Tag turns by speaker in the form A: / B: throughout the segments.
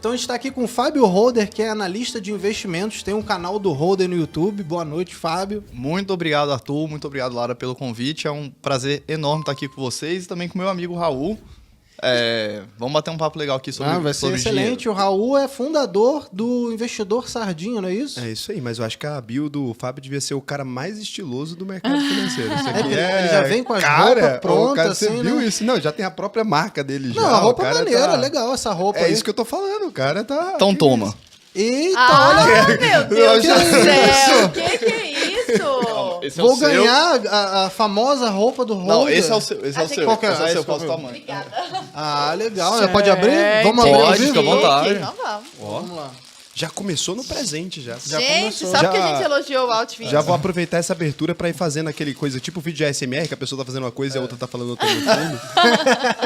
A: Então a gente está aqui com o Fábio Holder, que é analista de investimentos, tem um canal do Holder no YouTube. Boa noite, Fábio.
B: Muito obrigado, Arthur. Muito obrigado, Lara, pelo convite. É um prazer enorme estar aqui com vocês e também com meu amigo Raul. Vamos bater um papo legal aqui sobre
A: Vai ser
B: sobre
A: excelente.
B: dinheiro.
A: O Raul é fundador do Investidor Sardinha, não é isso?
C: É isso aí, mas eu acho que a bio do Fábio devia ser o cara mais estiloso do mercado financeiro. Isso aqui
A: Ele já vem com as
C: cara,
A: roupas prontas,
C: cara, você
A: assim,
C: viu
A: né?
C: isso? Não, já tem a própria marca dele já.
A: Não, a roupa
C: o cara
A: maneira,
C: tá...
A: legal essa roupa
C: É
A: aí.
C: isso que eu tô falando, o cara tá...
B: Então toma.
A: Eita,
D: Ah,
A: olha,
D: meu Deus do
C: já-
D: céu! Que é isso?
B: Esse
A: vou ganhar a famosa roupa do Holder.
B: Não, esse é o seu. Esse é o
D: Achei
B: seu.
D: que-
A: Qual que é?
B: Esse é o
A: Esse
B: seu.
A: que eu
B: Qual o
A: vi.
B: tamanho?
D: Obrigada.
A: Ah, legal. Já pode abrir? Vamos
B: Pode,
A: abrir ao
B: fica à
A: vivo?
B: vontade.
D: Então vamos.
A: Vamos lá.
C: Já começou no presente, já.
D: Gente,
A: começou.
D: só porque
C: Já-
D: a gente elogiou o outfit.
C: Já vou aproveitar essa abertura pra ir fazendo aquele coisa, tipo vídeo de ASMR, que a pessoa tá fazendo uma coisa e a outra tá falando outra no fundo.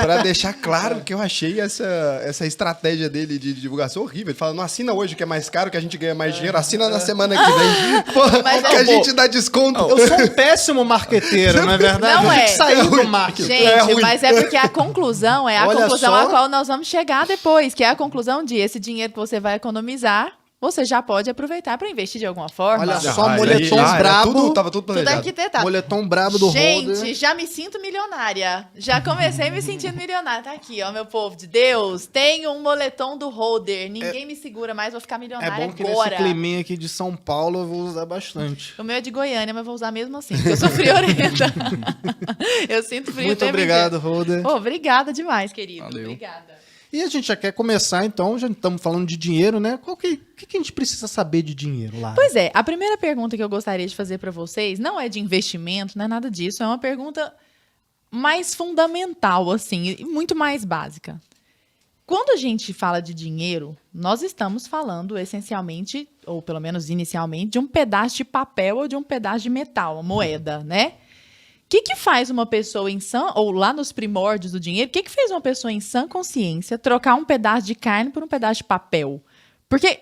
C: Pra deixar claro que eu achei essa estratégia dele de divulgação horrível. Ele fala, não assina hoje que é mais caro, que a gente ganha mais dinheiro, assina na semana que vem. Porra,
D: Mas,
C: que a
D: pô,
C: gente dá desconto.
A: Eu sou um péssimo marqueteiro, não é verdade?
D: Não
A: Eu tenho
D: é.
A: que sair do marketing.
D: Gente,
C: ruim.
D: mas é porque a conclusão é a
A: Olha
D: conclusão
A: só.
D: a qual nós vamos chegar depois, que é a conclusão de esse dinheiro que você vai economizar, você já pode aproveitar para investir de alguma forma.
A: Olha
C: Já,
A: só,
C: aí,
A: moletom
C: já, era
A: brabo.
C: tava tudo
D: Tudo
C: planejado.
D: arquitetado.
A: Moletom brabo do
D: Gente,
A: Holder.
D: já me sinto milionária. Já comecei me sentindo milionária. Tá aqui, ó, meu povo de Deus. Tenho um moletom do Holder. Ninguém me segura mais, vou ficar
A: É
D: milionária
A: bom que
D: agora.
A: nesse climinha aqui de São Paulo eu vou usar bastante.
D: O meu é de Goiânia, mas vou usar mesmo assim, porque eu sou friorenta. Eu sinto frio o
A: Muito
D: tempo
A: obrigado, Holder.
D: inteiro. Ô, obrigada demais, querido.
B: Valeu.
D: Obrigada.
A: E a gente já quer começar, então, já estamos falando de dinheiro, né? O que a gente precisa saber de dinheiro lá?
D: Pois é, a primeira pergunta que eu gostaria de fazer para vocês não é de investimento, não é nada disso, é uma pergunta mais fundamental, assim, e muito mais básica. Quando a gente fala de dinheiro, nós estamos falando essencialmente, ou pelo menos inicialmente, de um pedaço de papel ou de um pedaço de metal, uma moeda, né? O que faz uma pessoa em sã, ou lá nos primórdios do dinheiro, o que fez uma pessoa em sã consciência trocar um pedaço de carne por um pedaço de papel? Porque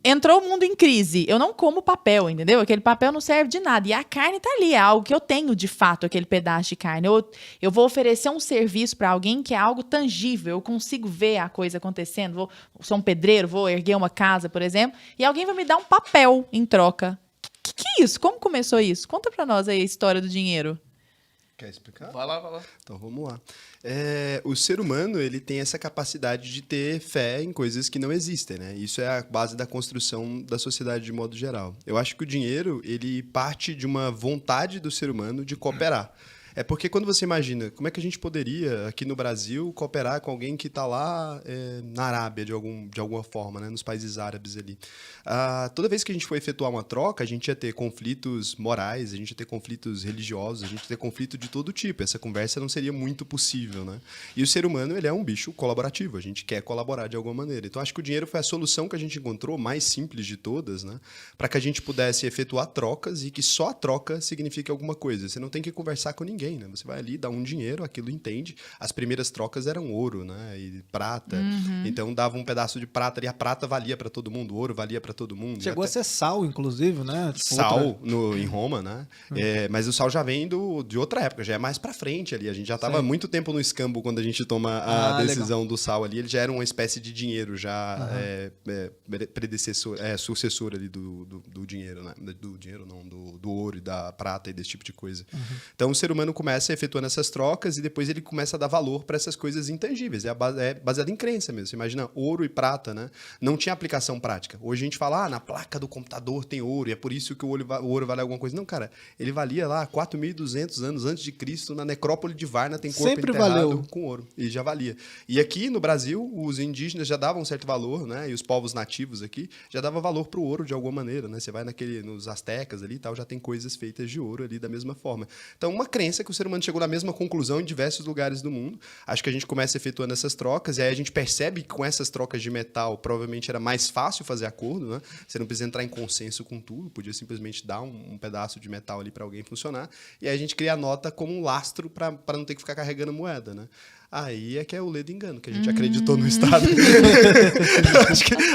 D: entrou o mundo em crise. Eu não como papel, entendeu? Aquele papel não serve de nada. E a carne tá ali, é algo que eu tenho de fato, aquele pedaço de carne. Eu vou oferecer um serviço para alguém que é algo tangível, eu consigo ver a coisa acontecendo. Sou um pedreiro, vou erguer uma casa, por exemplo, e alguém vai me dar um papel em troca. Que é isso? Como começou isso? Conta para nós aí a história do dinheiro.
C: Quer explicar?
B: Vai lá, vai lá.
C: Então vamos lá. O ser humano ele tem essa capacidade de ter fé em coisas que não existem, né? Isso é a base da construção da sociedade de modo geral. Eu acho que o dinheiro ele parte de uma vontade do ser humano de cooperar. É porque quando você imagina, como é que a gente poderia, aqui no Brasil, cooperar com alguém que está lá na Arábia, de alguma forma, né, nos países árabes ali. Toda vez que a gente for efetuar uma troca, a gente ia ter conflitos morais, a gente ia ter conflitos religiosos, a gente ia ter conflito de todo tipo. Essa conversa não seria muito possível, né? E o ser humano, ele é um bicho colaborativo, a gente quer colaborar de alguma maneira. Então, acho que o dinheiro foi a solução que a gente encontrou, mais simples de todas, né, para que a gente pudesse efetuar trocas e que só a troca signifique alguma coisa. Você não tem que conversar com ninguém. Né? Você vai ali, dá um dinheiro, aquilo entende. As primeiras trocas eram ouro, né? E prata. Então dava um pedaço de prata e a prata valia para todo mundo, o ouro valia para todo mundo.
A: Chegou a ser sal, inclusive, né? Tipo,
C: Sal em Roma, né? Mas o sal já vem de outra época, já é mais para frente ali. A gente já estava muito tempo no escambo quando a gente toma a decisão do sal ali. Ele já era uma espécie de dinheiro já sucessor ali do dinheiro, né? Do dinheiro não, do ouro e da prata e desse tipo de coisa. Então o ser humano começa efetuando essas trocas e depois ele começa a dar valor para essas coisas intangíveis. É baseado em crença mesmo. Você imagina ouro e prata, né? Não tinha aplicação prática. Hoje a gente fala, na placa do computador tem ouro e é por isso que o ouro vale alguma coisa. Não, cara, ele valia lá 4.200 anos antes de Cristo, na necrópole de Varna tem corpo
A: Sempre
C: enterrado
A: valeu.
C: com ouro. E já valia. E aqui no Brasil, os indígenas já davam um certo valor, né? E os povos nativos aqui já davam valor para o ouro de alguma maneira, né? Você vai nos astecas ali e tal, já tem coisas feitas de ouro ali da mesma forma. Então, uma crença que o ser humano chegou na mesma conclusão em diversos lugares do mundo. Acho que a gente começa efetuando essas trocas e aí a gente percebe que com essas trocas de metal provavelmente era mais fácil fazer acordo, né? Você não precisa entrar em consenso com tudo, podia simplesmente dar um pedaço de metal ali para alguém funcionar. E aí a gente cria a nota como um lastro para não ter que ficar carregando moeda, né? Aí é que é o ledo engano, que a gente acreditou no Estado.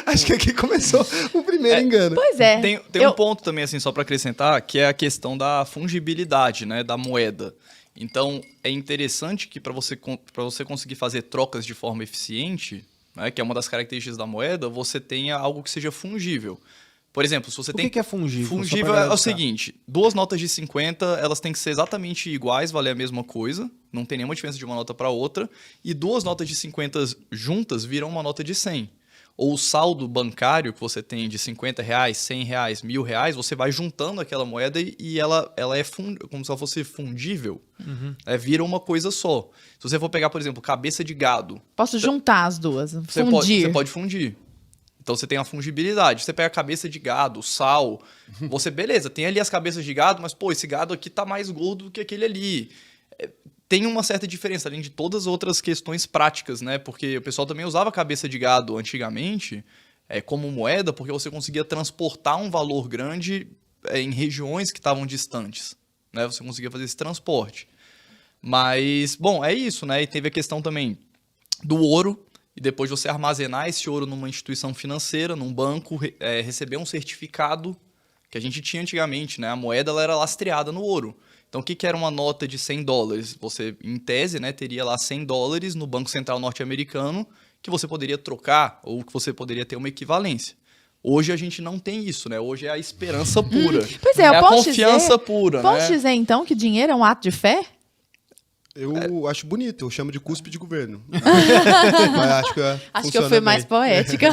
C: acho que aqui começou o primeiro engano.
D: Pois é.
B: Tem um ponto também, assim, só para acrescentar, que é a questão da fungibilidade, né, da moeda. Então, é interessante que para você conseguir fazer trocas de forma eficiente, né, que é uma das características da moeda, você tenha algo que seja fungível. Por exemplo, se você
A: O
B: tem...
A: que é fungível? Só
B: Fungível
A: pra
B: é
A: galera
B: o
A: ficar.
B: seguinte, 2 notas de 50, elas têm que ser exatamente iguais, valer a mesma coisa, não tem nenhuma diferença de uma nota para outra, e 2 notas de 50 juntas viram uma nota de 100. Ou o saldo bancário que você tem de R$50, R$100, R$1.000, você vai juntando aquela moeda e ela é como se ela fosse fundível, vira uma coisa só. Se você for pegar, por exemplo, cabeça de gado,
D: Posso juntar as duas,
B: você
D: fundir.
B: pode fundir. Então você tem a fungibilidade. Você pega a cabeça de gado, sal, você, beleza, tem ali as cabeças de gado, mas, pô, esse gado aqui tá mais gordo do que aquele ali. Tem uma certa diferença, além de todas as outras questões práticas, né? Porque o pessoal também usava cabeça de gado antigamente como moeda, porque você conseguia transportar um valor grande em regiões que estavam distantes, né? Você conseguia fazer esse transporte. Mas, bom, é isso, né? E teve a questão também do ouro, e depois você armazenar esse ouro numa instituição financeira, num banco, receber um certificado que a gente tinha antigamente, né? A moeda ela era lastreada no ouro. Então, o que era uma nota de $100? Você, em tese, né, teria lá $100 no Banco Central norte-americano que você poderia trocar ou que você poderia ter uma equivalência. Hoje a gente não tem isso, né? Hoje é a esperança pura.
D: Pois é, eu
B: a
D: posso
B: confiança
D: dizer,
B: pura,
D: Posso
B: né?
D: dizer, então, que dinheiro é um ato de fé?
C: Eu acho bonito, eu chamo de cuspe de governo. Mas acho que
D: Acho que eu fui mais poética.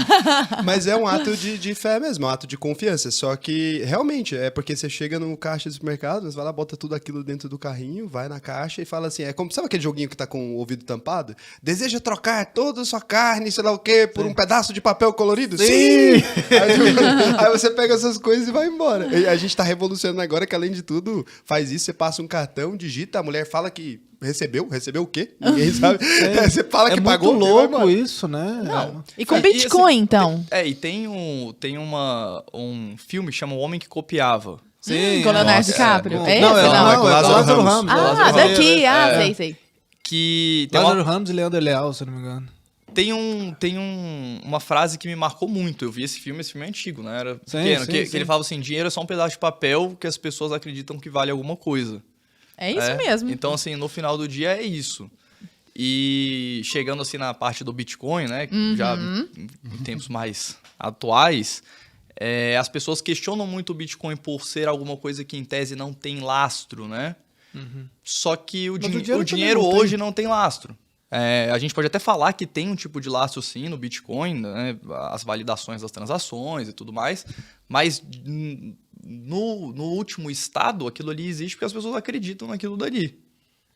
C: Mas é um ato de fé mesmo, é um ato de confiança. Só que, realmente, é porque você chega no caixa do supermercado, você vai lá, bota tudo aquilo dentro do carrinho, vai na caixa e fala assim, sabe aquele joguinho que tá com o ouvido tampado? Deseja trocar toda a sua carne, sei lá o quê, por um pedaço de papel colorido? Sim! Aí você pega essas coisas e vai embora. E a gente tá revolucionando agora que, além de tudo, faz isso, você passa um cartão, digita, a mulher fala que recebeu o quê? Ninguém sabe. Você fala que pagou.
A: É muito louco isso, né?
B: Não.
D: E com
B: E,
D: Bitcoin,
B: assim,
D: então?
B: E tem um filme que chama O Homem que Copiava.
A: Sim,
D: com Leonardo
B: nossa,
D: DiCaprio?
A: Não,
D: É esse,
A: não,
D: não?
A: é com Lázaro Ramos.
D: Ah, daqui. Sei.
B: Que tem
A: Lázaro Ramos e Leandro Leal, se eu não me engano.
B: uma frase que me marcou muito. Eu vi esse filme é antigo, né? Era
A: Sim,
B: pequeno.
A: sim,
B: que
A: sim.
B: ele falava assim, dinheiro é só um pedaço de papel que as pessoas acreditam que vale alguma coisa.
D: É isso mesmo.
B: Então, assim, no final do dia é isso. E chegando assim na parte do Bitcoin, né? Já em tempos mais atuais, as pessoas questionam muito o Bitcoin por ser alguma coisa que em tese não tem lastro, né? Só que o dinheiro
A: também não
B: hoje não tem lastro. A gente pode até falar que tem um tipo de lastro sim no Bitcoin, né? As validações das transações e tudo mais, mas no último estado, aquilo ali existe porque as pessoas acreditam naquilo dali.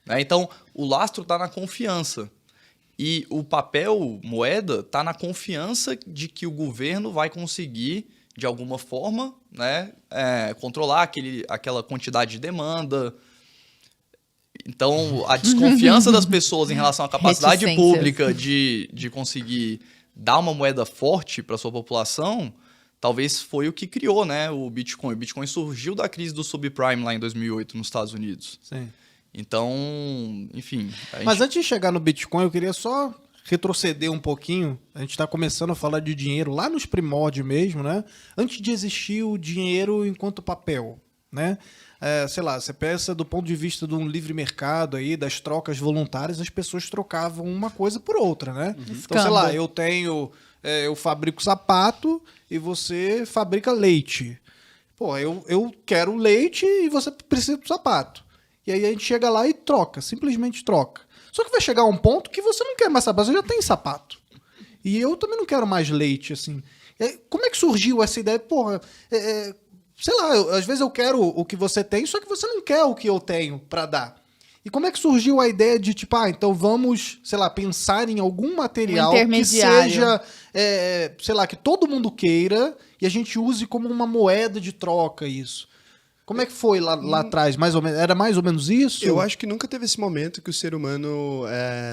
B: Né? Então, o lastro está na confiança. E o papel moeda está na confiança de que o governo vai conseguir, de alguma forma, né, controlar aquela quantidade de demanda. Então, a desconfiança das pessoas em relação à capacidade
D: Reticências.
B: pública de conseguir dar uma moeda forte para a sua população, talvez foi o que criou, né, o Bitcoin. O Bitcoin surgiu da crise do subprime lá em 2008 nos Estados Unidos.
A: Sim.
B: Então, enfim...
A: Mas antes de chegar no Bitcoin, eu queria só retroceder um pouquinho. A gente está começando a falar de dinheiro lá nos primórdios mesmo, né? Antes de existir o dinheiro enquanto papel, né? Sei lá, você pensa do ponto de vista de um livre mercado aí, das trocas voluntárias, as pessoas trocavam uma coisa por outra, né? Então, sei lá, eu fabrico sapato e você fabrica leite. Pô, eu quero leite e você precisa do sapato. E aí a gente chega lá e troca, simplesmente troca. Só que vai chegar um ponto que você não quer mais sapato, você já tem sapato. E eu também não quero mais leite, assim. Como é que surgiu essa ideia? Porra, sei lá, às vezes eu quero o que você tem, só que você não quer o que eu tenho pra dar. E como é que surgiu a ideia de, tipo, então vamos, sei lá, pensar em algum material que seja, sei lá, que todo mundo queira e a gente use como uma moeda de troca isso. Como é que foi lá atrás, mais ou menos? Era mais ou menos isso?
C: Eu acho que nunca teve esse momento que o ser humano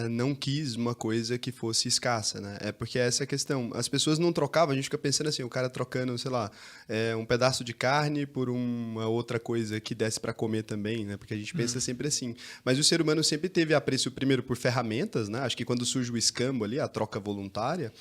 C: não quis uma coisa que fosse escassa, né? Porque essa é a questão. As pessoas não trocavam, a gente fica pensando assim, o cara trocando, sei lá, um pedaço de carne por uma outra coisa que desse para comer também, né? Porque a gente pensa sempre assim. Mas o ser humano sempre teve apreço primeiro por ferramentas, né? Acho que quando surge o escambo ali, a troca voluntária,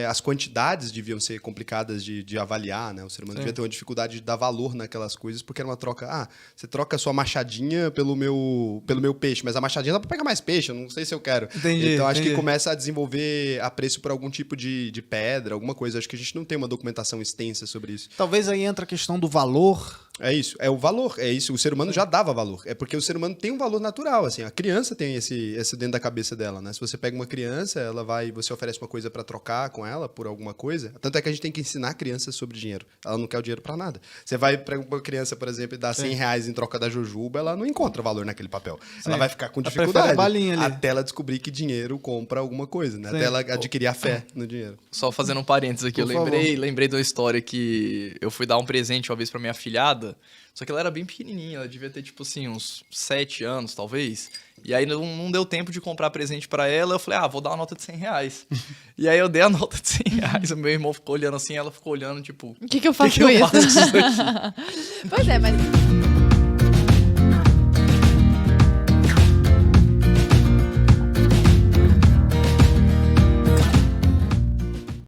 C: as quantidades deviam ser complicadas de avaliar, né? O ser humano devia ter uma dificuldade de dar valor naquelas coisas coisa, porque era uma troca. Ah, você troca a sua machadinha pelo meu peixe, mas a machadinha dá pra pegar mais peixe, eu não sei se eu quero.
A: Entendi,
C: Então acho que
A: entendi.
C: começa a desenvolver apreço por algum tipo de pedra, alguma coisa. Acho que a gente não tem uma documentação extensa sobre isso.
A: Talvez aí entra a questão do valor.
C: É isso, é o valor, é isso. O ser humano já dava valor. É porque o ser humano tem um valor natural, assim. A criança tem esse dentro da cabeça dela, né? Se você pega uma criança, você oferece uma coisa pra trocar com ela por alguma coisa. Tanto é que a gente tem que ensinar a criança sobre dinheiro. Ela não quer o dinheiro pra nada. Você vai pra uma criança, por exemplo, e dá R$100 em troca da jujuba, ela não encontra valor naquele papel. Ela vai ficar com
A: Ela prefere
C: dificuldade
A: a balinha ali.
C: até ela descobrir que dinheiro compra alguma coisa, né?
A: Sim.
C: Até ela adquirir a fé no dinheiro.
B: Só fazendo um parênteses aqui,
A: Por
B: eu lembrei de uma história que eu fui dar um presente uma vez pra minha afilhada, só que ela era bem pequenininha, ela devia ter, tipo assim, uns 7 anos, talvez. E aí não deu tempo de comprar presente pra ela, eu falei, vou dar uma nota de R$100. E aí eu dei a nota de R$100, o meu irmão ficou olhando assim, ela ficou olhando, tipo...
D: O que eu faço
B: que
D: com
B: eu
D: isso?
B: faço com isso aqui?
D: Pois é, mas